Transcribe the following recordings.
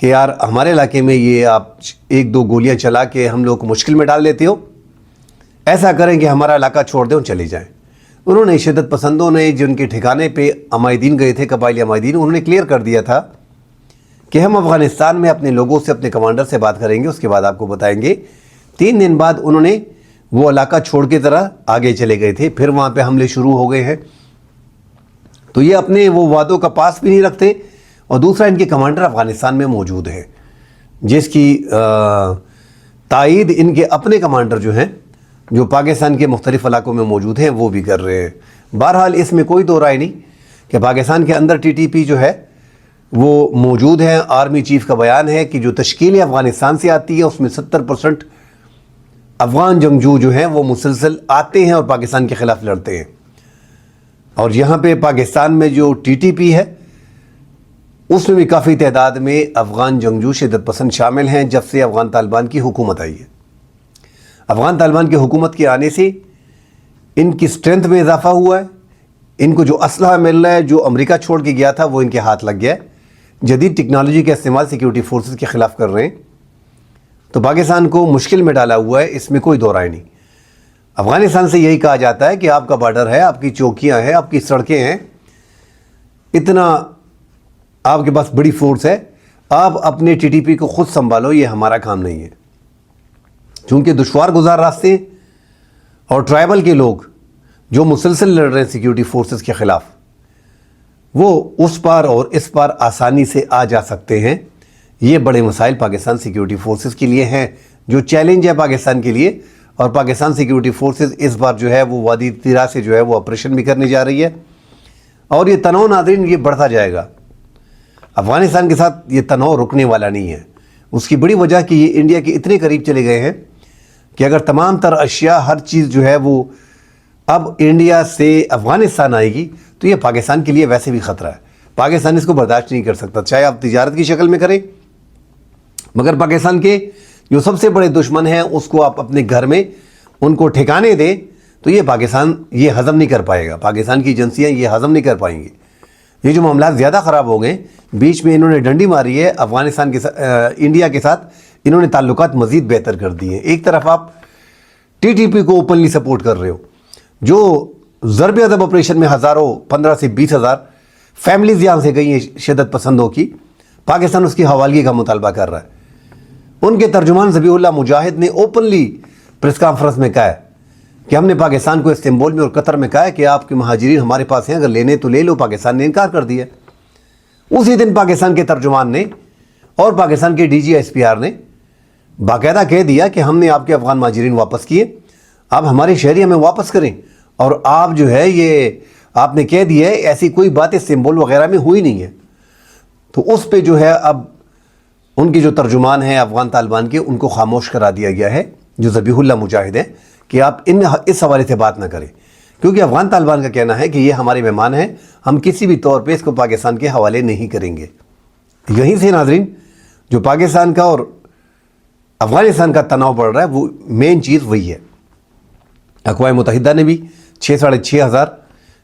کہ یار ہمارے علاقے میں یہ آپ ایک دو گولیاں چلا کے ہم لوگ کو مشکل میں ڈال دیتے ہو، ایسا کریں کہ ہمارا علاقہ چھوڑ دیں اور چلے جائیں۔ انہوں نے شدت پسندوں نے جن کے ٹھکانے پہ عمائدین گئے تھے، قبائلی عمائدین، انہوں نے کلیئر کر دیا تھا کہ ہم افغانستان میں اپنے لوگوں سے، اپنے کمانڈر سے بات کریں گے، اس کے بعد آپ کو بتائیں گے۔ 3 دن بعد انہوں نے وہ علاقہ چھوڑ کے ذرا آگے چلے گئے تھے، پھر وہاں پہ حملے شروع ہو گئے ہیں۔ تو یہ اپنے وہ وعدوں کا پاس بھی نہیں رکھتے، اور دوسرا ان کے کمانڈر افغانستان میں موجود ہیں، جس کی تائید ان کے اپنے کمانڈر جو ہیں، جو پاکستان کے مختلف علاقوں میں موجود ہیں، وہ بھی کر رہے ہیں۔ بہرحال اس میں کوئی دو رائے نہیں کہ پاکستان کے اندر ٹی ٹی پی جو ہے وہ موجود ہے۔ آرمی چیف کا بیان ہے کہ جو تشکیل افغانستان سے آتی ہے اس میں 70% افغان جنگجو جو ہیں وہ مسلسل آتے ہیں اور پاکستان کے خلاف لڑتے ہیں۔ اور یہاں پہ پاکستان میں جو ٹی ٹی پی ہے اس میں بھی کافی تعداد میں افغان جنگجو شدت پسند شامل ہیں جب سے افغان طالبان کی حکومت آئی ہے۔ افغان طالبان کی حکومت کے آنے سے ان کی سٹرینتھ میں اضافہ ہوا ہے، ان کو جو اسلحہ مل رہا ہے، جو امریکہ چھوڑ کے گیا تھا وہ ان کے ہاتھ لگ گیا ہے۔ جدید ٹیکنالوجی کا استعمال سیکیورٹی فورسز کے خلاف کر رہے ہیں، تو پاکستان کو مشکل میں ڈالا ہوا ہے، اس میں کوئی دو رائے نہیں۔ افغانستان سے یہی کہا جاتا ہے کہ آپ کا بارڈر ہے، آپ کی چوکیاں ہیں، آپ کی سڑکیں ہیں، اتنا آپ کے پاس بڑی فورس ہے، آپ اپنے ٹی ٹی پی کو خود سنبھالو، یہ ہمارا کام نہیں ہے۔ چونکہ دشوار گزار راستے اور ٹرائبل کے لوگ جو مسلسل لڑ رہے ہیں سیکیورٹی فورسز کے خلاف، وہ اس پار اور اس پار آسانی سے آ جا سکتے ہیں۔ یہ بڑے مسائل پاکستان سیکیورٹی فورسز کے لیے ہیں، جو چیلنج ہے پاکستان کے لیے۔ اور پاکستان سیکیورٹی فورسز اس بار جو ہے وہ وادی تیرا سے جو ہے وہ آپریشن بھی کرنے جا رہی ہے، اور یہ تنوع ناظرین یہ بڑھتا جائے گا۔ افغانستان کے ساتھ یہ تنوع رکنے والا نہیں ہے۔ اس کی بڑی وجہ کہ یہ انڈیا کے اتنے قریب چلے گئے ہیں کہ اگر تمام تر اشیاء، ہر چیز جو ہے وہ اب انڈیا سے افغانستان آئے گی تو یہ پاکستان کے لیے ویسے بھی خطرہ ہے۔ پاکستان اس کو برداشت نہیں کر سکتا، چاہے آپ تجارت کی شکل میں کریں، مگر پاکستان کے جو سب سے بڑے دشمن ہیں اس کو آپ اپنے گھر میں ان کو ٹھکانے دیں تو یہ پاکستان یہ ہضم نہیں کر پائے گا، پاکستان کی ایجنسیاں یہ ہضم نہیں کر پائیں گی۔ یہ جو معاملات زیادہ خراب ہو گئے، بیچ میں انہوں نے ڈنڈی ماری ہے افغانستان کے انڈیا کے ساتھ، انہوں نے تعلقات مزید بہتر کر دیے ہیں۔ ایک طرف آپ ٹی ٹی پی کو اوپنلی سپورٹ کر رہے ہو، جو ضرب عضب آپریشن میں ہزاروں 15 سے 20 ہزار فیملیز یہاں سے گئی ہیں شدت پسندوں کی، پاکستان اس کی حوالگی کا مطالبہ کر رہا ہے۔ ان کے ترجمان ذبیح اللہ مجاہد نے اوپنلی پریس کانفرنس میں کہا ہے کہ ہم نے پاکستان کو استنبول میں اور قطر میں کہا ہے کہ آپ کے مہاجرین ہمارے پاس ہیں، اگر لینے تو لے لو۔ پاکستان نے انکار کر دیا۔ اسی دن پاکستان کے ترجمان نے اور پاکستان کے D G S P R نے باقاعدہ کہہ دیا کہ ہم نے آپ کے افغان مہاجرین واپس کیے، آپ ہمارے شہری ہمیں واپس کریں۔ اور آپ جو ہے یہ آپ نے کہہ دیا ہے، ایسی کوئی بات استنبول وغیرہ میں ہوئی نہیں ہے۔ تو اس پہ جو ہے اب ان کے جو ترجمان ہیں افغان طالبان کے، ان کو خاموش کرا دیا گیا ہے، جو ذبیح اللہ مجاہد ہیں، کہ آپ اس حوالے سے بات نہ کریں، کیونکہ افغان طالبان کا کہنا ہے کہ یہ ہمارے مہمان ہیں، ہم کسی بھی طور پہ اس کو پاکستان کے حوالے نہیں کریں گے۔ یہیں سے ناظرین جو پاکستان کا اور افغانستان کا تناؤ بڑھ رہا ہے، وہ مین چیز وہی ہے۔ اقوام متحدہ نے بھی 6,500 ہزار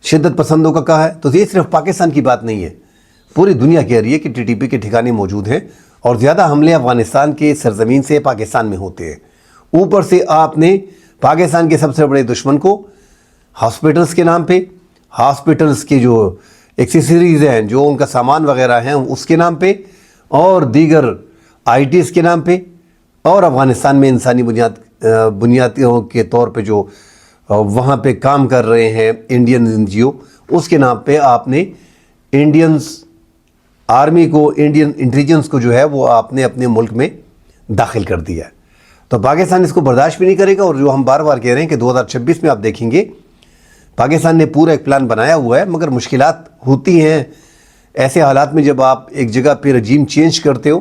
شدت پسندوں کا کہا ہے، تو یہ صرف پاکستان کی بات نہیں ہے، پوری دنیا کہہ رہی ہے کہ ٹی ٹی پی کے ٹھکانے موجود ہیں، اور زیادہ حملے افغانستان کے سرزمین سے پاکستان میں ہوتے ہیں۔ اوپر سے آپ نے پاکستان کے سب سے بڑے دشمن کو ہاسپٹلز کے نام پہ، ہاسپٹلز کے جو ایکسیسریز ہیں، جو ان کا سامان وغیرہ ہیں، اس کے نام پہ، اور دیگر آئی ٹیز کے نام پہ، اور افغانستان میں انسانی بنیادوں کے طور پہ جو وہاں پہ کام کر رہے ہیں انڈین این جی او، اس کے نام پہ آپ نے انڈینز آرمی کو، انڈین انٹیلیجنس کو جو ہے وہ آپ نے اپنے ملک میں داخل کر دیا ہے۔ تو پاکستان اس کو برداشت بھی نہیں کرے گا، اور جو ہم بار بار کہہ رہے ہیں کہ 2026 میں آپ دیکھیں گے پاکستان نے پورا ایک پلان بنایا ہوا ہے، مگر مشکلات ہوتی ہیں ایسے حالات میں۔ جب آپ ایک جگہ پہ رجیم چینج کرتے ہو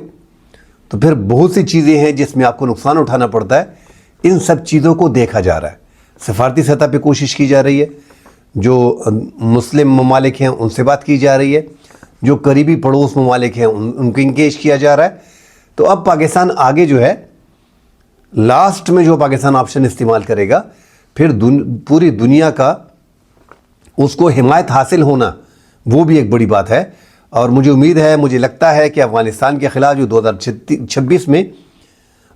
تو پھر بہت سی چیزیں ہیں جس میں آپ کو نقصان اٹھانا پڑتا ہے۔ ان سب چیزوں کو دیکھا جا رہا ہے، سفارتی سطح پہ کوشش کی جا رہی ہے، جو مسلم ممالک ہیں ان سے بات کی جا رہی ہے، جو قریبی پڑوس ممالک ہیں ان کو انگیج کیا جا رہا ہے۔ تو اب پاکستان آگے جو ہے لاسٹ میں جو پاکستان آپشن استعمال کرے گا، پھر پوری دنیا کا اس کو حمایت حاصل ہونا، وہ بھی ایک بڑی بات ہے۔ اور مجھے امید ہے، مجھے لگتا ہے کہ افغانستان کے خلاف جو 2026 میں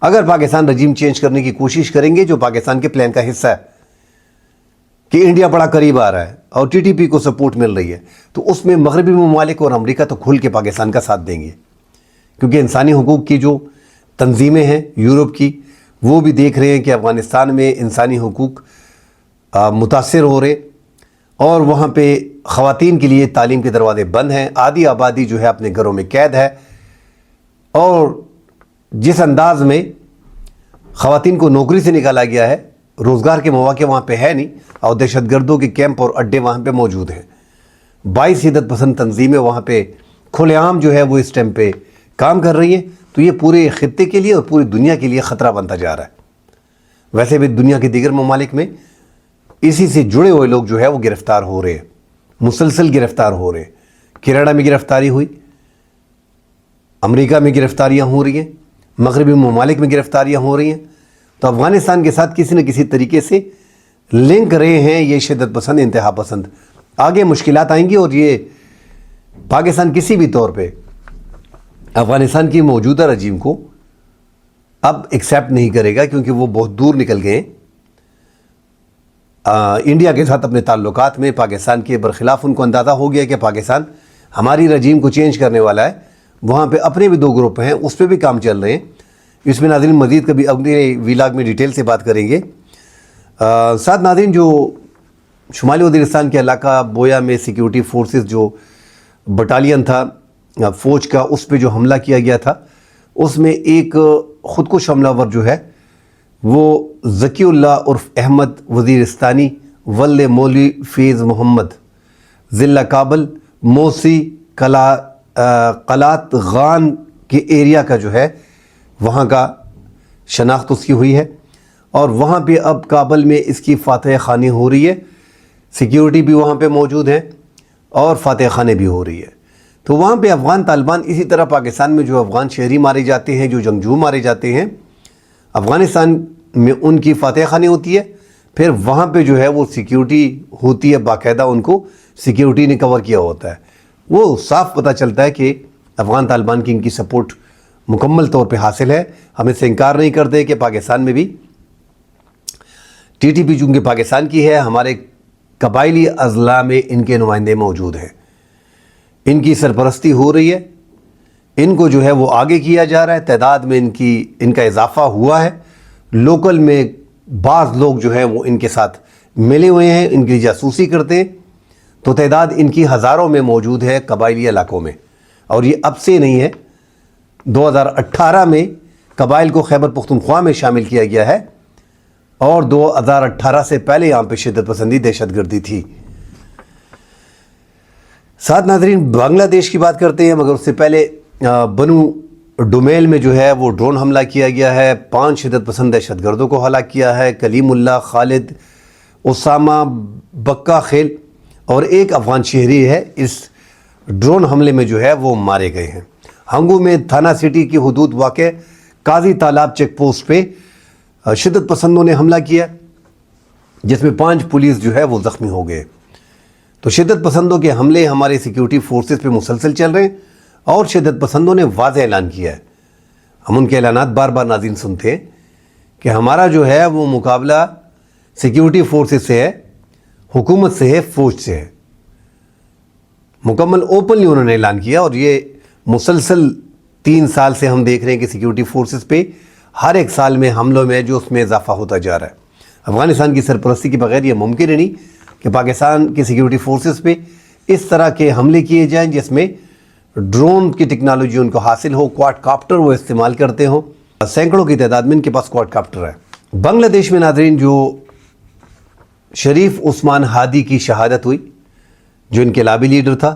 اگر پاکستان رجیم چینج کرنے کی کوشش کریں گے، جو پاکستان کے پلان کا حصہ ہے کہ انڈیا بڑا قریب آ رہا ہے اور ٹی ٹی پی کو سپورٹ مل رہی ہے، تو اس میں مغربی ممالک اور امریکہ تو کھل کے پاکستان کا ساتھ دیں گے، کیونکہ انسانی حقوق کی جو تنظیمیں ہیں یورپ کی، وہ بھی دیکھ رہے ہیں کہ افغانستان میں انسانی حقوق متاثر ہو رہے، اور وہاں پہ خواتین کے لیے تعلیم کے دروازے بند ہیں، آدھی آبادی جو ہے اپنے گھروں میں قید ہے، اور جس انداز میں خواتین کو نوکری سے نکالا گیا ہے، روزگار کے مواقع وہاں پہ ہے نہیں، اور دہشت گردوں کے کیمپ اور اڈے وہاں پہ موجود ہیں، 22 شدت پسند تنظیمیں وہاں پہ کھلے عام جو ہے وہ اس ٹائم پہ کام کر رہی ہیں، تو یہ پورے خطے کے لیے اور پوری دنیا کے لیے خطرہ بنتا جا رہا ہے۔ ویسے بھی دنیا کے دیگر ممالک میں اسی سے جڑے ہوئے لوگ جو ہے وہ گرفتار ہو رہے ہیں، مسلسل گرفتار ہو رہے ہیں۔ کینیڈا میں گرفتاری ہوئی، امریکہ میں گرفتاریاں ہو رہی ہیں، مغربی ممالک میں گرفتاریاں ہو رہی ہیں، تو افغانستان کے ساتھ کسی نہ کسی طریقے سے لنک رہے ہیں یہ شدت پسند، انتہا پسند۔ آگے مشکلات آئیں گی، اور یہ پاکستان کسی بھی طور پہ افغانستان کی موجودہ رجیم کو اب ایکسیپٹ نہیں کرے گا، کیونکہ وہ بہت دور نکل گئے ہیں انڈیا کے ساتھ اپنے تعلقات میں۔ پاکستان کے برخلاف ان کو اندازہ ہو گیا کہ پاکستان ہماری رجیم کو چینج کرنے والا ہے، وہاں پہ اپنے بھی 2 گروپ ہیں، اس پہ بھی کام چل رہے ہیں۔ اس میں ناظرین مزید کبھی اپنے ویلاگ میں ڈیٹیل سے بات کریں گے۔ ساتھ ناظرین، جو شمالی وزیرستان کے علاقہ بویا میں سیکیورٹی فورسز جو بٹالین تھا فوج کا، اس پہ جو حملہ کیا گیا تھا، اس میں ایک خودکش حملہ ور جو ہے وہ ذکی اللہ عرف احمد وزیرستانی ول مولوی فیض محمد ضلع کابل موسی قلات غان کے ایریا کا جو ہے وہاں کا شناخت اس کی ہوئی ہے، اور وہاں پہ اب کابل میں اس کی فاتح خوانی ہو رہی ہے، سیکیورٹی بھی وہاں پہ موجود ہے اور فاتح خانے بھی ہو رہی ہے۔ تو وہاں پہ افغان طالبان، اسی طرح پاکستان میں جو افغان شہری مارے جاتے ہیں، جو جنگجو مارے جاتے ہیں، افغانستان میں ان کی فاتح خانی ہوتی ہے، پھر وہاں پہ جو ہے وہ سیکیورٹی ہوتی ہے، باقاعدہ ان کو سیکیورٹی نے کور کیا ہوتا ہے۔ وہ صاف پتہ چلتا ہے کہ افغان طالبان کی ان کی سپورٹ مکمل طور پہ حاصل ہے۔ ہم اس سے انکار نہیں کرتے کہ پاکستان میں بھی ٹی ٹی پی چونکہ پاکستان کی ہے، ہمارے قبائلی اضلاع میں ان کے نمائندے موجود ہیں، ان کی سرپرستی ہو رہی ہے، ان کو جو ہے وہ آگے کیا جا رہا ہے، تعداد میں ان کا اضافہ ہوا ہے، لوکل میں بعض لوگ جو ہیں وہ ان کے ساتھ ملے ہوئے ہیں، ان کی جاسوسی کرتے ہیں، تو تعداد ان کی ہزاروں میں موجود ہے قبائلی علاقوں میں۔ اور یہ اب سے نہیں ہے، 2018 میں قبائل کو خیبر پختونخوا میں شامل کیا گیا ہے، اور 2018 سے پہلے یہاں پہ شدت پسندی دہشت گردی تھی۔ ساتھ ناظرین بنگلہ دیش کی بات کرتے ہیں، مگر اس سے پہلے بنو ڈومیل میں جو ہے وہ ڈرون حملہ کیا گیا ہے، 5 شدت پسند دہشت گردوں کو ہلاک کیا ہے، کلیم اللہ، خالد، اسامہ، بکا خیل اور ایک افغان شہری ہے اس ڈرون حملے میں جو ہے وہ مارے گئے ہیں۔ ہنگو میں تھانہ سٹی کی حدود واقع قاضی تالاب چیک پوسٹ پہ شدت پسندوں نے حملہ کیا، جس میں 5 پولیس جو ہے وہ زخمی ہو گئے۔ تو شدت پسندوں کے حملے ہمارے سیکیورٹی فورسز پہ مسلسل چل رہے ہیں، اور شدت پسندوں نے واضح اعلان کیا ہے، ہم ان کے اعلانات بار بار ناظرین سنتے ہیں کہ ہمارا جو ہے وہ مقابلہ سیکیورٹی فورسز سے ہے، حکومت سے ہے، فوج سے ہے۔ مکمل اوپنلی انہوں نے اعلان کیا، اور یہ مسلسل 3 سال سے ہم دیکھ رہے ہیں کہ سیکیورٹی فورسز پہ ہر ایک سال میں حملوں میں جو اس میں اضافہ ہوتا جا رہا ہے۔ افغانستان کی سرپرستی کے بغیر یہ ممکن ہی نہیں کہ پاکستان کی سیکیورٹی فورسز پہ اس طرح کے حملے کیے جائیں جس میں ڈرون کی ٹیکنالوجی ان کو حاصل ہو، کوارڈ کاپٹر وہ استعمال کرتے ہوں، سینکڑوں کی تعداد میں ان کے پاس کوارڈ کاپٹر ہے۔ بنگلہ دیش میں ناظرین جو شریف عثمان ہادی کی شہادت ہوئی، جو انقلابی لیڈر تھا،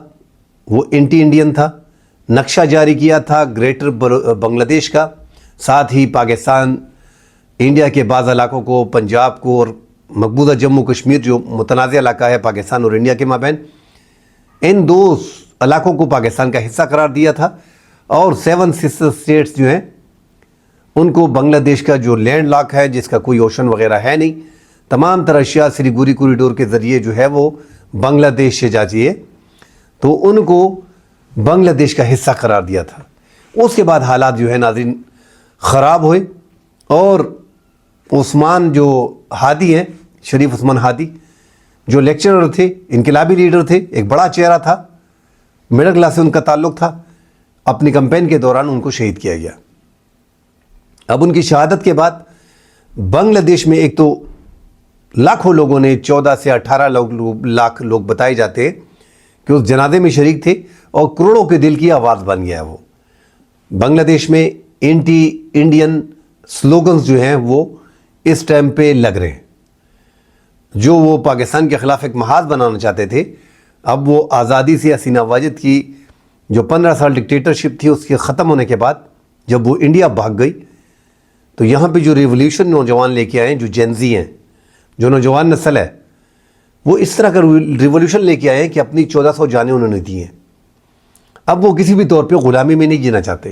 وہ اینٹی انڈین تھا، نقشہ جاری کیا تھا گریٹر بنگلہ دیش کا، ساتھ ہی پاکستان انڈیا کے بعض علاقوں کو، پنجاب کو اور مقبوضہ جموں کشمیر جو متنازع علاقہ ہے پاکستان اور انڈیا کے مابین، ان 2 علاقوں کو پاکستان کا حصہ قرار دیا تھا، اور 7 سسٹر اسٹیٹس جو ہیں ان کو بنگلہ دیش کا جو لینڈ لاک ہے، جس کا کوئی اوشن وغیرہ ہے نہیں، تمام طرح اشیاء سلیگوری کوریڈور کے ذریعے جو ہے وہ بنگلہ دیش سے جاتی ہے، تو ان کو بنگلہ دیش کا حصہ قرار دیا تھا۔ اس کے بعد حالات جو ہے ناظرین خراب ہوئے، اور عثمان جو ہادی ہیں، شریف عثمان ہادی، جو لیکچرر تھے، انقلابی لیڈر تھے، ایک بڑا چہرہ تھا، مڈل کلاس سے ان کا تعلق تھا، اپنی کمپین کے دوران ان کو شہید کیا گیا۔ اب ان کی شہادت کے بعد بنگلہ دیش میں ایک تو لاکھوں لوگوں نے، 14 سے 18 لاکھ لوگ بتائے جاتے ہیں کہ اس جنازے میں شریک تھے، اور کروڑوں کے دل کی آواز بن گیا ہے وہ۔ بنگلہ دیش میں اینٹی انڈین سلوگنز جو ہیں وہ اس ٹائم پہ لگ رہے ہیں۔ جو وہ پاکستان کے خلاف ایک محاذ بنانا چاہتے تھے، اب وہ آزادی سے حسینہ واجد کی جو 15 سال ڈکٹیٹرشپ تھی اس کے ختم ہونے کے بعد جب وہ انڈیا بھاگ گئی، تو یہاں پہ جو ریولیوشن نوجوان لے کے آئے ہیں، جو جینزی ہیں، جو نوجوان نسل ہے، وہ اس طرح کا ریولیوشن لے کے آئے ہیں کہ اپنی 1400 جانیں انہوں نے دی ہیں۔ اب وہ کسی بھی طور پہ غلامی میں نہیں جینا چاہتے۔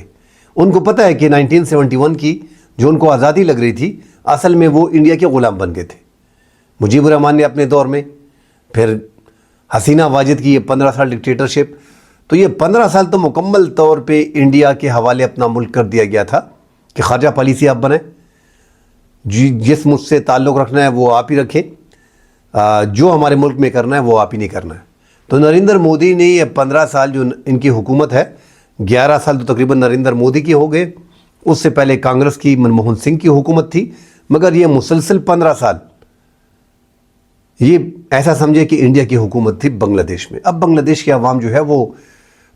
ان کو پتہ ہے کہ 1971 کی جو ان کو آزادی لگ رہی تھی، اصل میں وہ انڈیا کے غلام بن گئے تھے۔ مجیب الرحمان نے اپنے دور میں، پھر حسینہ واجد کی یہ 15 سال ڈکٹیٹرشپ، تو یہ 15 سال تو مکمل طور پہ انڈیا کے حوالے اپنا ملک کر دیا گیا تھا کہ خارجہ پالیسی آپ بنائیں، جس مجھ سے تعلق رکھنا ہے وہ آپ ہی رکھیں، جو ہمارے ملک میں کرنا ہے وہ آپ ہی نہیں کرنا ہے۔ تو نریندر مودی نے یہ 15 سال جو ان کی حکومت ہے، 11 سال تو تقریباً نریندر مودی کی ہو گئے، اس سے پہلے کانگریس کی منموہن سنگھ کی حکومت تھی، مگر یہ مسلسل 15 سال یہ ایسا سمجھے کہ انڈیا کی حکومت تھی بنگلہ دیش میں۔ اب بنگلہ دیش کے عوام جو ہے وہ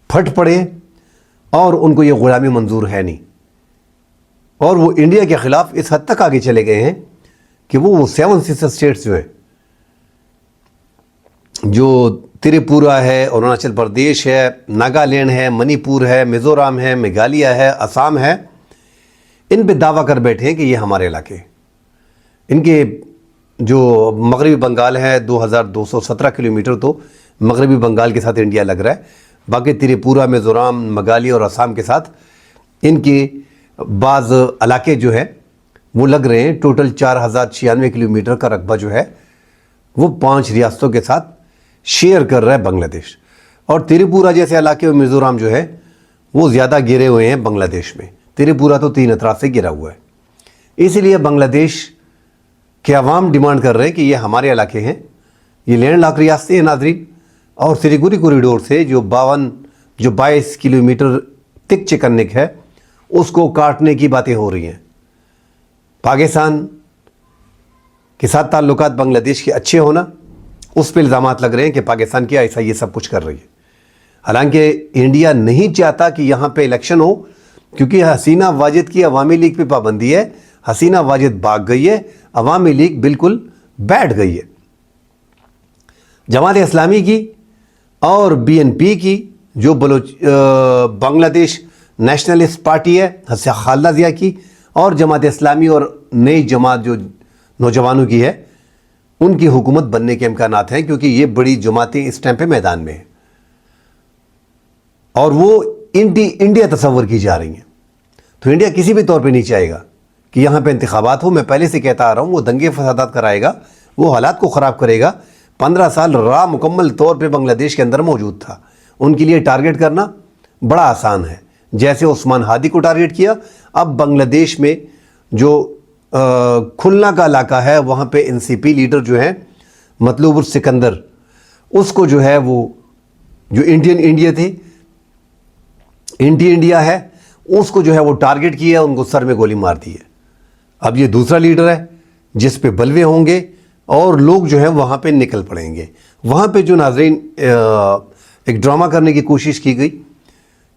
پھٹ پڑے، اور ان کو یہ غلامی منظور ہے نہیں، اور وہ انڈیا کے خلاف اس حد تک آگے چلے گئے ہیں کہ وہ 7 سسٹر اسٹیٹس جو ہیں، جو تریپورہ ہے، اروناچل پردیش ہے، ناگالینڈ ہے، منی پور ہے، میزورام ہے، میگھالیہ ہے، آسام ہے، ان پہ دعویٰ کر بیٹھے ہیں کہ یہ ہمارے علاقے۔ ان کے جو مغربی بنگال ہے، 2217 کلومیٹر تو مغربی بنگال کے ساتھ انڈیا لگ رہا ہے، باقی تریپورہ، میزورام، میگھالیہ اور آسام کے ساتھ ان کے بعض علاقے جو ہیں وہ لگ رہے ہیں۔ ٹوٹل 4096 کلومیٹر کا رقبہ جو ہے وہ 5 ریاستوں کے ساتھ شیئر کر رہا ہے بنگلہ دیش، اور تریپورہ جیسے علاقے اور میزورام جو ہے وہ زیادہ گرے ہوئے ہیں بنگلہ دیش میں۔ تریپورہ تو 3 اطراف سے گرا ہوا ہے، اسی لیے بنگلہ دیش کے عوام ڈیمانڈ کر رہے ہیں کہ یہ ہمارے علاقے ہیں، یہ لینڈ لاک ریاستیں ہیں ناظرین، اور سلیگوری کوریڈور سے جو 22 کلومیٹر تک چکن نیک ہے اس کو کاٹنے کی باتیں ہو رہی ہیں۔ پاکستان کے ساتھ تعلقات بنگلہ دیش کے اچھے ہونا، اس پہ الزامات لگ رہے ہیں کہ پاکستان کیا ایسا یہ سب کچھ کر رہی ہے، حالانکہ انڈیا نہیں چاہتا کہ یہاں پہ الیکشن ہو، کیونکہ حسینہ واجد کی عوامی لیگ پہ پابندی ہے۔ حسینہ واجد بھاگ گئی ہے، عوامی لیگ بالکل بیٹھ گئی ہے۔ جماعت اسلامی کی اور BNP کی جو بنگلہ دیش نیشنلسٹ پارٹی ہے خالدہ ضیاء کی، اور جماعت اسلامی اور نئی جماعت جو نوجوانوں کی ہے، ان کی حکومت بننے کے امکانات ہیں، کیونکہ یہ بڑی جماعتیں اس ٹائم پہ میدان میں ہیں، اور وہ انڈیا تصور کی جا رہی ہیں۔ تو انڈیا کسی بھی طور پہ نہیں چاہے گا کہ یہاں پہ انتخابات ہو۔ میں پہلے سے کہتا آ رہا ہوں، وہ دنگے فسادات کرائے گا، وہ حالات کو خراب کرے گا۔ 15 سال راہ مکمل طور پہ بنگلہ دیش کے اندر موجود تھا، ان کے لیے ٹارگٹ کرنا بڑا آسان ہے، جیسے عثمان ہادی کو ٹارگٹ کیا۔ اب بنگلہ دیش میں جو کھلنا کا علاقہ ہے، وہاں پہ NCP لیڈر جو ہیں مطلوب السکندر، اس کو جو ہے وہ جو انڈیا تھے، انڈیا ہے، اس کو جو ہے وہ ٹارگٹ کیا، ان کو سر میں گولی مار دی ہے۔ اب یہ دوسرا لیڈر ہے جس پہ بلوے ہوں گے، اور لوگ جو ہیں وہاں پہ نکل پڑیں گے۔ وہاں پہ جو ناظرین ایک ڈرامہ کرنے کی کوشش کی گئی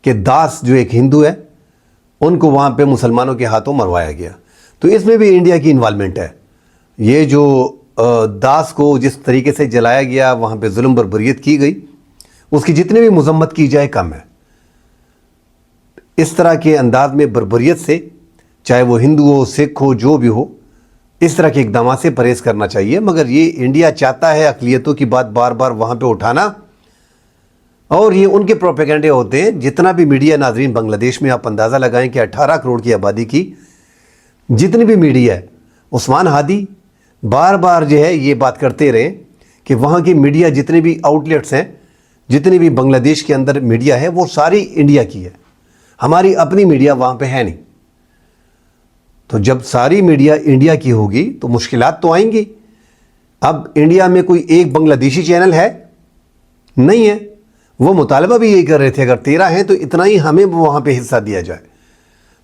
کہ داس جو ایک ہندو ہے، ان کو وہاں پہ مسلمانوں کے ہاتھوں مروایا گیا، تو اس میں بھی انڈیا کی انوالومنٹ ہے۔ یہ جو داس کو جس طریقے سے جلایا گیا، وہاں پہ ظلم بربریت کی گئی، اس کی جتنی بھی مذمت کی جائے کم ہے۔ اس طرح کے انداز میں بربریت سے، چاہے وہ ہندو ہو، سکھ ہو، جو بھی ہو، اس طرح کے اقدامات سے پرہیز کرنا چاہیے۔ مگر یہ انڈیا چاہتا ہے اقلیتوں کی بات بار بار وہاں پہ اٹھانا، اور یہ ان کے پروپیگنڈے ہوتے ہیں۔ جتنا بھی میڈیا ناظرین بنگلہ دیش میں، آپ اندازہ لگائیں کہ 18 کروڑ کی آبادی کی جتنی بھی میڈیا ہے، عثمان ہادی بار بار جو ہے یہ بات کرتے رہے کہ وہاں کی میڈیا جتنے بھی آؤٹ لیٹس ہیں جتنی بھی بنگلہ دیش کے اندر میڈیا ہے وہ ساری انڈیا کی ہے، ہماری اپنی میڈیا وہاں پہ ہے نہیں۔ تو جب ساری میڈیا انڈیا کی ہوگی تو مشکلات تو آئیں گی۔ اب انڈیا میں کوئی ایک بنگلہ دیشی چینل ہے؟ نہیں ہے۔ وہ مطالبہ بھی یہی کر رہے تھے اگر 13 ہیں تو اتنا ہی ہمیں وہاں پہ حصہ دیا جائے۔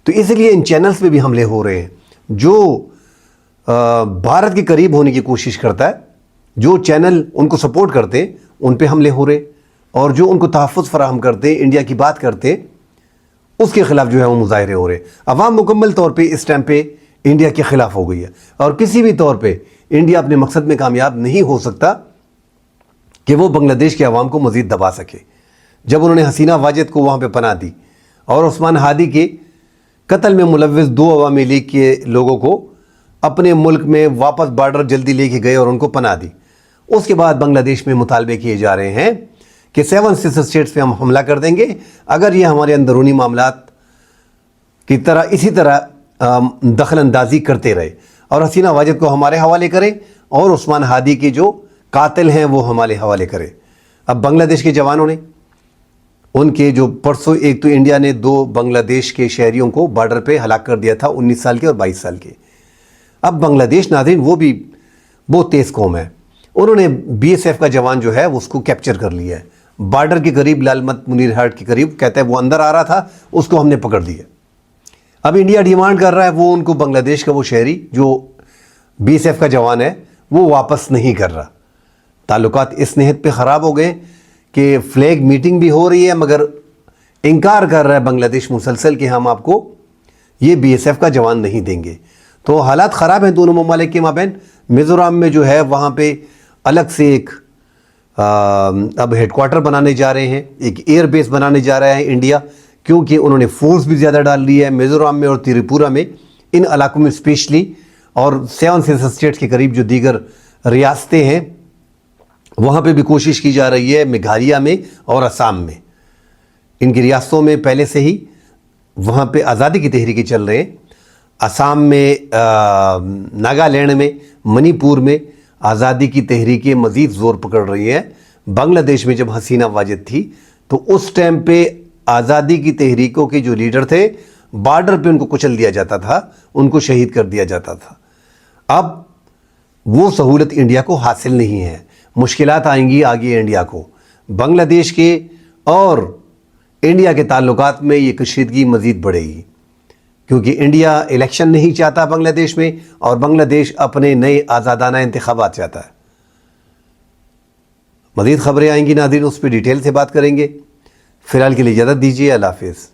تو اس لیے ان چینلز پہ بھی حملے ہو رہے ہیں۔ جو بھارت کے قریب ہونے کی کوشش کرتا ہے، جو چینل ان کو سپورٹ کرتے ہیں ان پہ حملے ہو رہے ہیں، اور جو ان کو تحفظ فراہم کرتے ہیں، انڈیا کی بات کرتے ہیں، اس کے خلاف جو ہے وہ مظاہرے ہو رہے ہیں۔ عوام مکمل طور پہ اس ٹائم پہ انڈیا کے خلاف ہو گئی ہے، اور کسی بھی طور پہ انڈیا اپنے مقصد میں کامیاب نہیں ہو سکتا کہ وہ بنگلہ دیش کے عوام کو مزید دبا سکے۔ جب انہوں نے حسینہ واجد کو وہاں پہ پناہ دی اور عثمان ہادی کے قتل میں ملوث 2 عوامی لیگ کے لوگوں کو اپنے ملک میں واپس بارڈر جلدی لے کے گئے اور ان کو پناہ دی، اس کے بعد بنگلہ دیش میں مطالبے کیے جا رہے ہیں کہ 7 سسٹر اسٹیٹس پہ ہم حملہ کر دیں گے اگر یہ ہمارے اندرونی معاملات کی طرح اسی طرح دخل اندازی کرتے رہے، اور حسینہ واجد کو ہمارے حوالے کریں اور عثمان ہادی کے جو قاتل ہیں وہ ہمارے حوالے کریں۔ اب بنگلہ دیش کے جوانوں نے ان کے جو پرسوں ایک تو انڈیا نے 2 بنگلہ دیش کے شہریوں کو بارڈر پہ ہلاک کر دیا تھا، 19 سال کے اور 22 سال کے۔ اب بنگلہ دیش ناظرین وہ بھی بہت تیز قوم ہے، انہوں نے BSF کا جوان جو ہے اس کو کیپچر کر لیا ہے بارڈر کے قریب، لال مت منیر ہاٹ کے قریب، کہتا ہے وہ اندر آ رہا تھا، اس کو ہم نے پکڑ لیا۔ اب انڈیا ڈیمانڈ کر رہا ہے وہ ان کو بنگلہ دیش کا وہ شہری جو BSF کا جوان ہے وہ واپس نہیں کر رہا۔ تعلقات اس نہت پہ خراب ہو گئے کہ فلیگ میٹنگ بھی ہو رہی ہے مگر انکار کر رہا ہے بنگلہ دیش مسلسل کہ ہم آپ کو یہ BSF کا جوان نہیں دیں گے۔ تو حالات خراب ہیں دونوں ممالک کے مابین۔ میزورام میں جو ہے وہاں پہ الگ سے ایک اب ہیڈ کوارٹر بنانے جا رہے ہیں، ایک ایئر بیس بنانے جا رہا ہے انڈیا، کیونکہ انہوں نے فورس بھی زیادہ ڈال لی ہے میزورام میں اور تریپورہ میں، ان علاقوں میں اسپیشلی، اور 7 سسٹر اسٹیٹس کے قریب جو دیگر ریاستیں ہیں وہاں پہ بھی کوشش کی جا رہی ہے، میگھالیہ میں اور آسام میں۔ ان کی ریاستوں میں پہلے سے ہی وہاں پہ آزادی کی تحریکیں چل رہے ہیں۔ آسام میں، ناگالینڈ میں، منی پور میں آزادی کی تحریکیں مزید زور پکڑ رہی ہیں۔ بنگلہ دیش میں جب حسینہ واجد تھی تو اس ٹائم پہ آزادی کی تحریکوں کے جو لیڈر تھے بارڈر پہ ان کو کچل دیا جاتا تھا، ان کو شہید کر دیا جاتا تھا۔ اب وہ سہولت انڈیا کو حاصل نہیں ہے، مشکلات آئیں گی آگے انڈیا کو۔ بنگلہ دیش کے اور انڈیا کے تعلقات میں یہ کشیدگی مزید بڑھے گی، کیونکہ انڈیا الیکشن نہیں چاہتا بنگلہ دیش میں، اور بنگلہ دیش اپنے نئے آزادانہ انتخابات چاہتا ہے۔ مزید خبریں آئیں گی ناظرین، اس پہ ڈیٹیل سے بات کریں گے۔ فی الحال کے لیے اجازت دیجیے، اللہ حافظ۔